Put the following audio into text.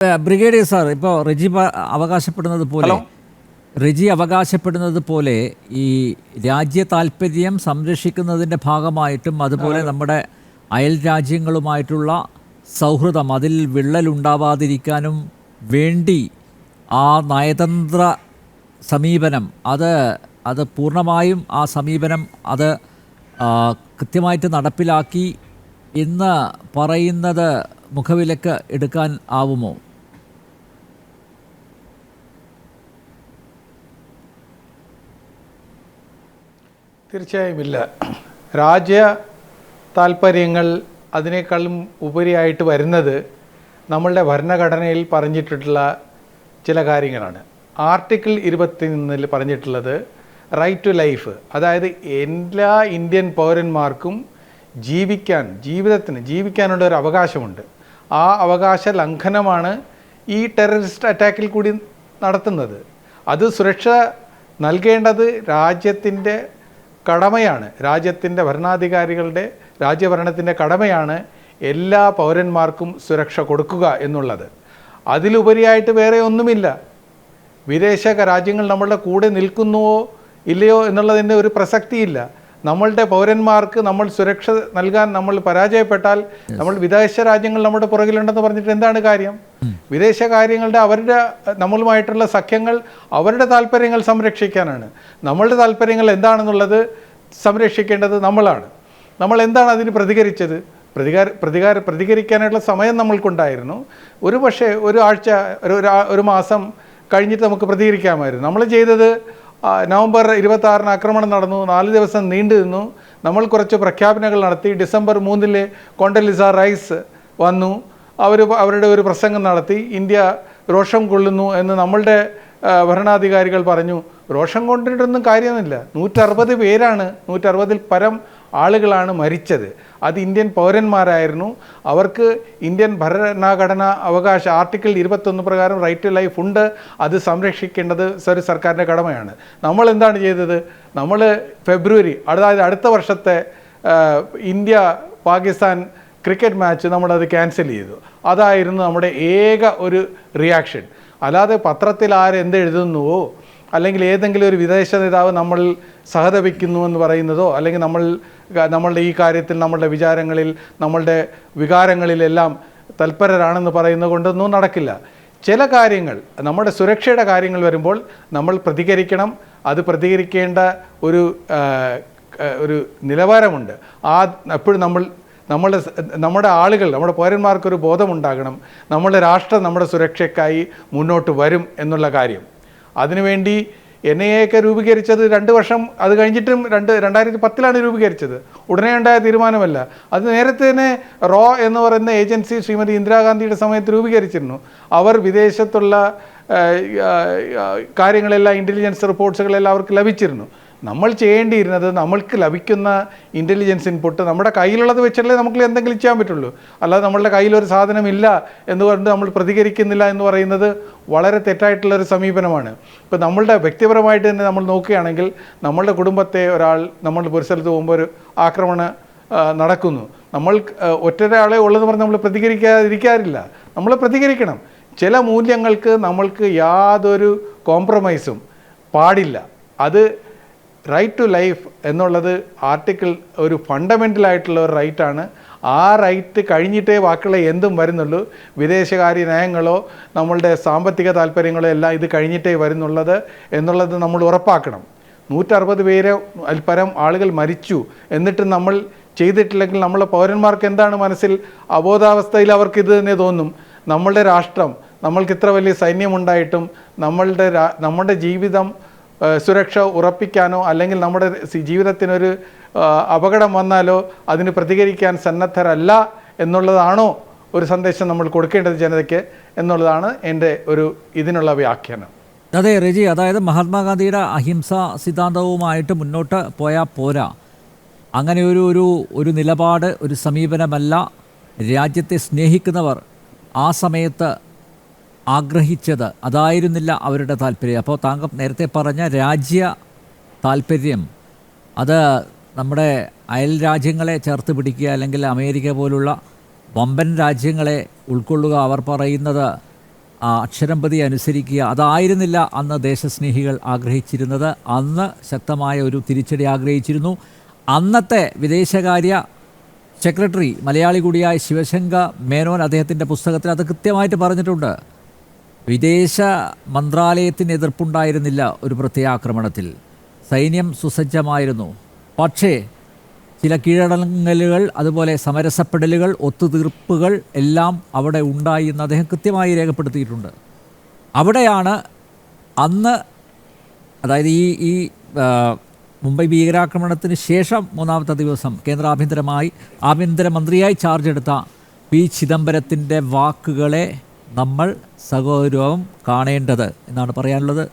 Brigadier sir, ഇപ്പോൾ റെജി അവകാശപ്പെടുന്നത് പോലെ ഈ രാജ്യ താൽപ്പര്യം സംരക്ഷിക്കുന്നതിൻ്റെ ഭാഗമായിട്ടും അതുപോലെ നമ്മുടെ അയൽ രാജ്യങ്ങളുമായിട്ടുള്ള സൗഹൃദം അതിൽ വിള്ളലുണ്ടാവാതിരിക്കാനും വേണ്ടി ആ നയതന്ത്ര സമീപനം അത് പൂർണ്ണമായും ആ സമീപനം അത് കൃത്യമായിട്ട് നടപ്പിലാക്കി എന്ന് പറയുന്നത് മുഖവിലക്ക് എടുക്കാൻ ആവുമോ? തീർച്ചയായും ഇല്ല. രാജ്യ താൽപ്പര്യങ്ങൾ അതിനേക്കാളും ഉപരിയായിട്ട് വരുന്നത് നമ്മളുടെ ഭരണഘടനയിൽ പറഞ്ഞിട്ടുള്ള ചില കാര്യങ്ങളാണ്. ആർട്ടിക്കിൾ 21 പറഞ്ഞിട്ടുള്ളത് റൈറ്റ് ടു ലൈഫ്, അതായത് എല്ലാ ഇന്ത്യൻ പൗരന്മാർക്കും ജീവിക്കാനുള്ള ഒരു അവകാശമുണ്ട്. ആ അവകാശ ലംഘനമാണ് ഈ ടെററിസ്റ്റ് അറ്റാക്കിൽ കൂടി നടത്തുന്നത്. അത് സുരക്ഷ നൽകേണ്ടത് രാജ്യത്തിൻ്റെ കടമയാണ്. രാജ്യത്തിൻ്റെ ഭരണാധികാരികളുടെ രാജ്യഭരണത്തിൻ്റെ കടമയാണ് എല്ലാ പൗരന്മാർക്കും സുരക്ഷ കൊടുക്കുക എന്നുള്ളത്. അതിലുപരിയായിട്ട് വേറെ ഒന്നുമില്ല. വിദേശ രാജ്യങ്ങൾ നമ്മളുടെ കൂടെ നിൽക്കുന്നുവോ ഇല്ലയോ എന്നുള്ളതിൻ്റെ ഒരു പ്രസക്തിയില്ല. നമ്മളുടെ പൗരന്മാർക്ക് നമ്മൾ സുരക്ഷ നൽകാൻ നമ്മൾ പരാജയപ്പെട്ടാൽ നമ്മൾ വിദേശ രാജ്യങ്ങൾ നമ്മുടെ പുറകിലുണ്ടെന്ന് പറഞ്ഞിട്ട് എന്താണ് കാര്യം? വിദേശ കാര്യങ്ങളുടെ നമ്മളുമായിട്ടുള്ള സഖ്യങ്ങൾ അവരുടെ താല്പര്യങ്ങൾ സംരക്ഷിക്കാനാണ്. നമ്മളുടെ താല്പര്യങ്ങൾ എന്താണെന്നുള്ളത് സംരക്ഷിക്കേണ്ടത് നമ്മളാണ്. നമ്മൾ എന്താണ് അതിന് പ്രതികരിച്ചത്? പ്രതികരിക്കാനായിട്ടുള്ള സമയം നമ്മൾക്കുണ്ടായിരുന്നു. പക്ഷേ ഒരാഴ്ച ഒരു മാസം കഴിഞ്ഞിട്ട് നമുക്ക് പ്രതികരിക്കാമായിരുന്നു. നമ്മൾ ചെയ്തത് നവംബർ 26 ആക്രമണം നടന്നു, 4 ദിവസം നീണ്ടു നിന്നു. നമ്മൾ കുറച്ച് പ്രഖ്യാപനങ്ങൾ നടത്തി. ഡിസംബർ 3 കോണ്ടലിസ റൈസ് വന്നു. അവരുടെ ഒരു പ്രസംഗം നടത്തി. ഇന്ത്യ രോഷം കൊള്ളുന്നു എന്ന് നമ്മളുടെ ഭരണാധികാരികൾ പറഞ്ഞു. രോഷം കൊണ്ടിട്ടൊന്നും കാര്യമൊന്നുമില്ല. 160 പേരാണ്, 160-ൽ പരം ആളുകളാണ് മരിച്ചത്. അത് ഇന്ത്യൻ പൗരന്മാരായിരുന്നു. അവർക്ക് ഇന്ത്യൻ ഭരണഘടന അവകാശം ആർട്ടിക്കിൾ 21 പ്രകാരം റൈറ്റ് ടു ലൈഫ് ഉണ്ട്. അത് സംരക്ഷിക്കേണ്ടത് സർക്കാരിൻ്റെ കടമയാണ്. നമ്മൾ എന്താണ് ചെയ്തത്? നമ്മൾ ഫെബ്രുവരി, അതായത് അടുത്ത വർഷത്തെ ഇന്ത്യ പാകിസ്ഥാൻ ക്രിക്കറ്റ് മാച്ച് നമ്മളത് ക്യാൻസൽ ചെയ്തു. അതായിരുന്നു നമ്മുടെ ഏക ഒരു റിയാക്ഷൻ. അല്ലാതെ പത്രത്തിൽ എന്തെഴുതുന്നുവോ അല്ലെങ്കിൽ ഏതെങ്കിലും ഒരു വിദേശ നേതാവ് നമ്മൾ സഹതപിക്കുന്നു എന്ന് പറയുന്നതോ അല്ലെങ്കിൽ നമ്മളുടെ ഈ കാര്യത്തിൽ നമ്മളുടെ വിചാരങ്ങളിൽ നമ്മളുടെ വികാരങ്ങളിലെല്ലാം തൽപരരാണെന്ന് പറയുന്നത് കൊണ്ടൊന്നും നടക്കില്ല. ചില കാര്യങ്ങൾ, നമ്മുടെ സുരക്ഷയുടെ കാര്യങ്ങൾ വരുമ്പോൾ നമ്മൾ പ്രതികരിക്കണം. അത് പ്രതികരിക്കേണ്ട ഒരു നിലവാരമുണ്ട്. എപ്പോഴും നമ്മുടെ ആളുകൾ, നമ്മുടെ പൗരന്മാർക്കൊരു ബോധമുണ്ടാകണം. നമ്മുടെ രാഷ്ട്രം നമ്മുടെ സുരക്ഷയ്ക്കായി മുന്നോട്ട് വരും എന്നുള്ള കാര്യം. അതിനുവേണ്ടി NIA രൂപീകരിച്ചത് 2 വർഷം അത് കഴിഞ്ഞിട്ടും 2010 രൂപീകരിച്ചത്. ഉടനെ ഉണ്ടായ തീരുമാനമല്ല. അത് നേരത്തെ തന്നെ എന്ന് പറയുന്ന ഏജൻസി ശ്രീമതി ഇന്ദിരാഗാന്ധിയുടെ സമയത്ത് രൂപീകരിച്ചിരുന്നു. അവർ വിദേശത്തുള്ള കാര്യങ്ങളെല്ലാം, ഇൻ്റലിജൻസ് റിപ്പോർട്ട്സുകളെല്ലാം അവർക്ക് ലഭിച്ചിരുന്നു. നമ്മൾ ചെയ്യേണ്ടിയിരുന്നത് നമ്മൾക്ക് ലഭിക്കുന്ന ഇൻ്റലിജൻസ് ഇൻപുട്ട് നമ്മുടെ കയ്യിലുള്ളത് വെച്ചല്ലേ നമുക്ക് എന്തെങ്കിലും ചെയ്യാൻ പറ്റുള്ളൂ. അല്ലാതെ നമ്മളുടെ കയ്യിലൊരു സാധനമില്ല എന്നുകൊണ്ട് നമ്മൾ പ്രതികരിക്കുന്നില്ല എന്ന് പറയുന്നത് വളരെ തെറ്റായിട്ടുള്ളൊരു സമീപനമാണ്. ഇപ്പോൾ നമ്മളുടെ വ്യക്തിപരമായിട്ട് തന്നെ നമ്മൾ നോക്കുകയാണെങ്കിൽ നമ്മളുടെ കുടുംബത്തെ നമ്മൾ ഒരു സ്ഥലത്ത് പോകുമ്പോൾ ഒരു ആക്രമണം നടക്കുന്നു. നമ്മൾ ഒറ്റൊരാളെ ഉള്ളതെന്ന് പറഞ്ഞ് നമ്മൾ പ്രതികരിക്കാതിരിക്കാറില്ല. നമ്മൾ പ്രതികരിക്കണം. ചില മൂല്യങ്ങൾക്ക് നമ്മൾക്ക് യാതൊരു കോംപ്രമൈസും പാടില്ല. അത് റൈറ്റ് ടു ലൈഫ് എന്നുള്ളത് ആർട്ടിക്കിൾ ഒരു ഫണ്ടമെൻ്റലായിട്ടുള്ള ഒരു റൈറ്റാണ്. ആ റൈറ്റ് കഴിഞ്ഞിട്ടേ ബാക്കിയുള്ള എന്തും വരുന്നുള്ളൂ. വിദേശകാര്യ നയങ്ങളോ നമ്മളുടെ സാമ്പത്തിക താല്പര്യങ്ങളോ എല്ലാം ഇത് കഴിഞ്ഞിട്ടേ എന്നുള്ളത് നമ്മൾ ഉറപ്പാക്കണം. 160 പേരെ പരം ആളുകൾ മരിച്ചു എന്നിട്ട് നമ്മൾ ചെയ്തിട്ടില്ലെങ്കിൽ നമ്മളെ പൗരന്മാർക്ക് എന്താണ് മനസ്സിൽ അബോധാവസ്ഥയിൽ അവർക്ക് ഇത് തന്നെ തോന്നും. നമ്മളുടെ രാഷ്ട്രം, നമ്മൾക്ക് ഇത്ര വലിയ സൈന്യമുണ്ടായിട്ടും നമ്മുടെ ജീവിതം സുരക്ഷ ഉറപ്പിക്കാനോ അല്ലെങ്കിൽ നമ്മുടെ ജീവിതത്തിനൊരു അപകടം വന്നാലോ അതിന് പ്രതികരിക്കാൻ സന്നദ്ധരല്ല എന്നുള്ളതാണോ ഒരു സന്ദേശം നമ്മൾ കൊടുക്കേണ്ടത് ജനതയ്ക്ക് എന്നുള്ളതാണ് എൻ്റെ ഇതിനുള്ള വ്യാഖ്യാനം. അതെ റെജി, അതായത് മഹാത്മാഗാന്ധിയുടെ അഹിംസാ സിദ്ധാന്തവുമായിട്ട് മുന്നോട്ട് പോയാൽ പോരാ. അങ്ങനെ ഒരു നിലപാട്, ഒരു സമീപനമല്ല രാജ്യത്തെ സ്നേഹിക്കുന്നവർ ആ സമയത്ത് ആഗ്രഹിച്ചത്. അതായിരുന്നില്ല അവരുടെ താല്പര്യം. അപ്പോൾ താങ്കൾ നേരത്തെ പറഞ്ഞ രാജ്യ താല്പര്യം അത് നമ്മുടെ അയൽ രാജ്യങ്ങളെ ചേർത്ത് പിടിക്കുക അല്ലെങ്കിൽ അമേരിക്ക പോലുള്ള വമ്പൻ രാജ്യങ്ങളെ ഉൾക്കൊള്ളുക. അവർ പറയുന്നത് അക്ഷരംപതി അനുസരിക്കുക, അതായിരുന്നില്ല അന്ന് ദേശസ്നേഹികൾ ആഗ്രഹിച്ചിരുന്നത്. അന്ന് ശക്തമായ ഒരു തിരിച്ചടി ആഗ്രഹിച്ചിരുന്നു. അന്നത്തെ വിദേശകാര്യ സെക്രട്ടറി മലയാളി കൂടിയായ ശിവശങ്കർ മേനോൻ അദ്ദേഹത്തിൻ്റെ പുസ്തകത്തിൽ അത് കൃത്യമായിട്ട് പറഞ്ഞിട്ടുണ്ട്. വിദേശ മന്ത്രാലയത്തിന് എതിർപ്പുണ്ടായിരുന്നില്ല ഒരു പ്രത്യാക്രമണത്തിൽ. സൈന്യം സുസജ്ജമായിരുന്നു. പക്ഷേ ചില കീഴടങ്ങലുകൾ, അതുപോലെ സമരസപ്പെടലുകൾ, ഒത്തുതീർപ്പുകൾ എല്ലാം അവിടെ ഉണ്ടായി എന്ന് അദ്ദേഹം കൃത്യമായി രേഖപ്പെടുത്തിയിട്ടുണ്ട്. അവിടെയാണ് അന്ന്, അതായത് ഈ മുംബൈ ഭീകരാക്രമണത്തിന് ശേഷം മൂന്നാമത്തെ ദിവസം ആഭ്യന്തരമന്ത്രിയായി ചാർജ് എടുത്ത പി ചിദംബരത്തിൻ്റെ വാക്കുകളെ നമ്മൾ സഗൗരവം കാണേണ്ടത് എന്നാണ് പറയാനുള്ളത്.